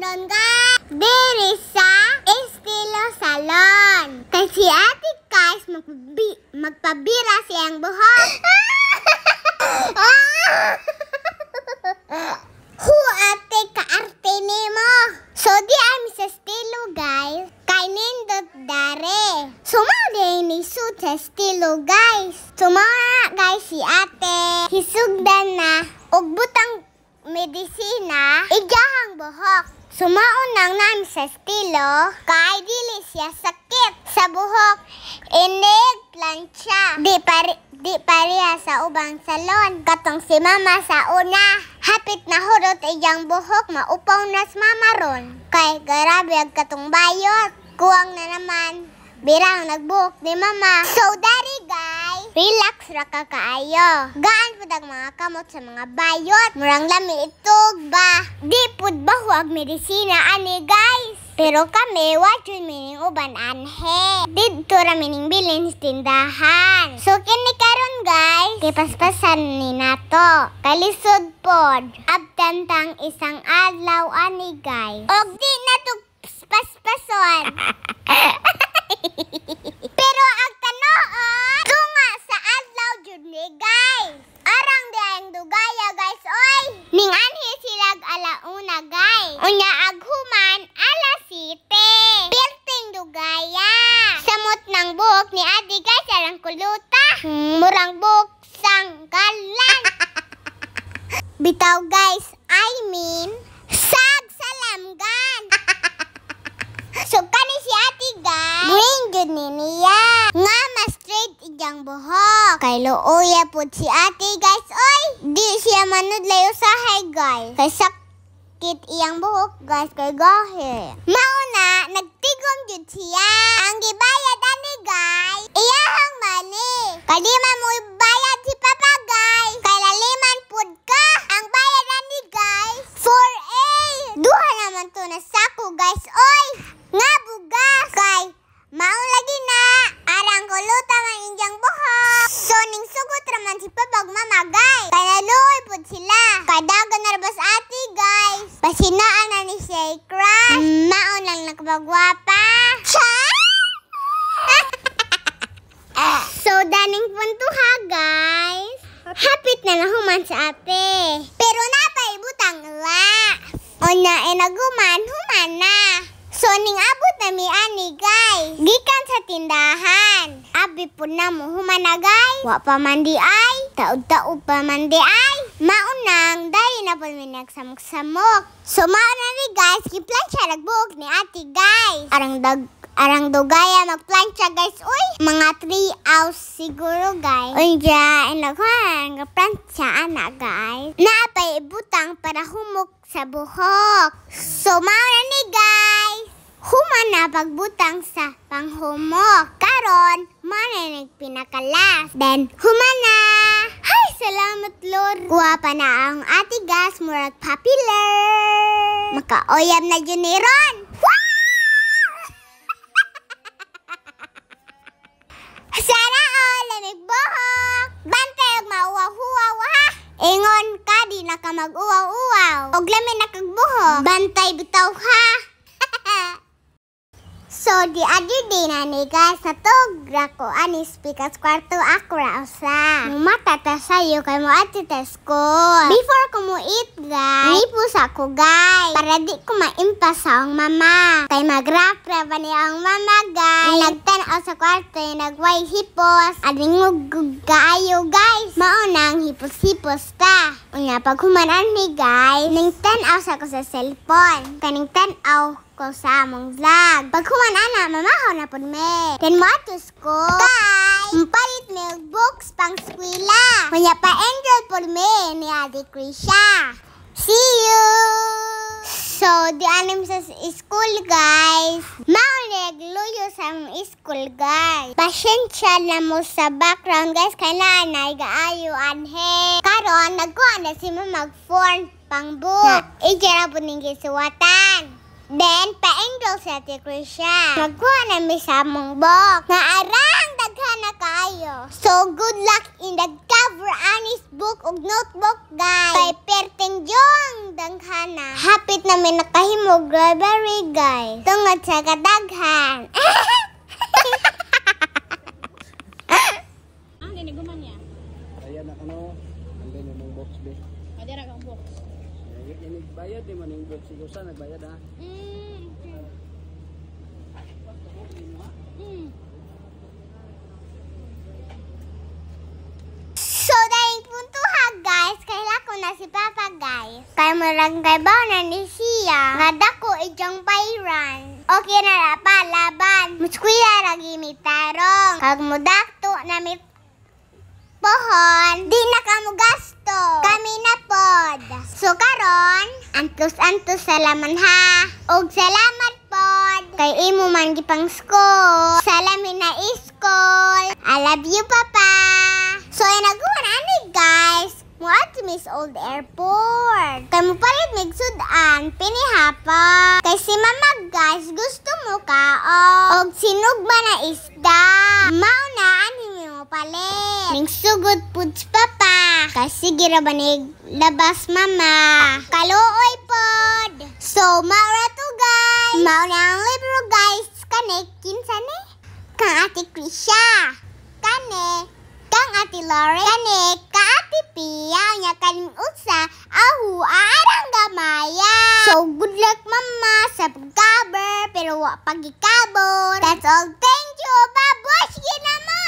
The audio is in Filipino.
karon guys. Diri sa Estilo Salon. Kay si Ate Kais magpabira siyang buhok. Hu ate kaarte nimo. So di ay sa estilo guys. Kay nindot dare. Sumali ni suit sa estilo guys. Sumara guys si ate. Hisugdan na og butang medisina igahang buhok. Sumaunang namin sa estilo kay dili siya sakit sa buhok. Inig plancha. Di pareha sa ubang salon. Katong si mama sa una. Hapit na hurot iyang buhok maupaw na si mama ron. Kay grabe ang katong bayot. Kuwang na naman. Birang nagbuhok ni mama. So dari guys, relax ra ka kaayo. Gaan pud ang mga kamot sa mga bayot. Murang lami itog ba. Di pud ba huwag medisina ani guys. Pero kami, watchon mining uban anhe. Dito ra mining bilin sa tindahan. So kini karon guys, kipaspasan ni nato. Kalisod pod. Abtantang isang adlaw ani guys. Og di nato paspason. Pero ang tanoon, tunga sa adlaw jud ni guys. Arang diayang dugaya guys oy. Ning anhi silag alauna guys. Unya aghuman alas 7. Perting dugaya. Samot ng buhok ni Adi guys arang kuluta. Murang buhok sang galan. Bitaw guys, I mean sag salamgan. So kani si Ate guys, bring good ni niya. Nga mas straight iyang buhok. Kay looya po si Ate guys, oy. Di siya manudlay usahay guys. Kay sakit iyang buhok guys, kay gahe. Mauna, nagtigom jud siya. Ang gibayad ani guys, iyahang mani. Kay di man mo ibayad si Papa guys. Kay laliman pud ka. Ang bayad ani guys, 4A. Duha naman to na sako guys, oy. Nga bugas kay maong lagi na arang kuluta man injang buhok. So ning sugot raman si Pabag mama guys. Kay naluoy pud sila. Kay dagan narbas ate guys. Pasinaan na ni siya crush. Maon lang nakapagwapa. So daning punto ha guys. Hapit na nahuman sa ate. Pero napay butang wa. Onya enaguman human na. So ning abot na mi ani guys. Gikan sa tindahan. Abi po na mo humana guys. Wa pa man di ay. Taud-taud pa man di ay. Maunang dahil na po mi nagsamok-samok. So mauna ni guys. Kiplansya nagbuhok ni ate guys. Arang dugaya magplansya guys. Uy, mga 3 hours siguro guys. Uy, dyan. Nagkuhan nga plansya ana guys. Naapay ibutang para humok sa buhok. So mauna ni guys. Human na pagbutang sa panghumok. Karon, maninig pinakalas. Then, human na. Hay, salamat Lord. Kuha pa na ang ate gas, murag popular. Makaoyam na yun ni Ron. Sana all, lamig buhok. Bantay og mauwaw-huwaw ha. Ingon ka, di na ka mag-uwaw-uwaw. Og lamin na kagbuhok. Bantay bitaw ha. So, di adi din na ni guys sa tugra ko anis pikas kwarto ako ra usa. Mumatata sayo kay mo ati ta school. Before ko mo eat guys, nipus ako guys. Para di ko maimpas sa ang mama. Kay magrap-rap ni ang mama guys. Nagtanaw sa kwarto yung nagway hipos. Adingog kaayo guys. Maunang hipos-hipos ta. Unya pag humanan ni guys, ning tanaw sa ko sa cellphone. Kaning tanaw ko sa among vlog. Pag humanana, mamahaw na po me. Then mo atos ko. Guys, mpalit me books pang skwila. Kanya pa-enroll po me ni Ate Krisha. See you! So, di anim sa school guys. Maulig luyo sa among school guys. Pasyensya na mo sa background guys. Kailangan na igaayo anhe. Karon, nagkuha na si mag-form pang book. Ijara po ning gisuwatan. Then, pa-enroll sa Ate Krisha. Magkuha na mi sa among book. Nga arang daghan na kayo. kayo. So good luck in the cover anis book ug notebook guys. Kay perting jong danghana. Hapit namin nakahimog library guys. Tungod sa kadaghan. Guman niya. Ayan na ano, andun yung box be. Adira kang box. Yung bayad di man yung box ito sa nagbayad ha. So dahil punto ha guys, kaila ko na si Papa guys. Kaya mo lang kay na ni siya. Nga dako ijang bayran. Okay na pa laban. Muskwila lagi mi tarong. Kag mo dakto na mi pohon, di na kamo gasto. Kami na pod. So karon, antos sa laman ha. Og salamat pod. Kay imo man gipang school. Salamin na school. I love you Papa. So ay nagkuhan ani guys. Muad to Miss Old Airport. Kay mo palit mig sudan pinihapa. Kay si Mama guys gusto mo kaon. Og sinugba na isda. Mao na ani mo palit. Ning sugod puds Papa. Kasi gira banig labas Mama. Kaluoy pod. So maura to guys. Mao na ang libro guys. Kane kinsa ni? Kang Ate Krisha. Kane kang Ate Lore. Kane ka Ate Pia. Nya kaning usa ahu arang gamaya. So good luck Mama sa pagcover pero wa pagikabot. That's all. Thank you. Babush ginamo.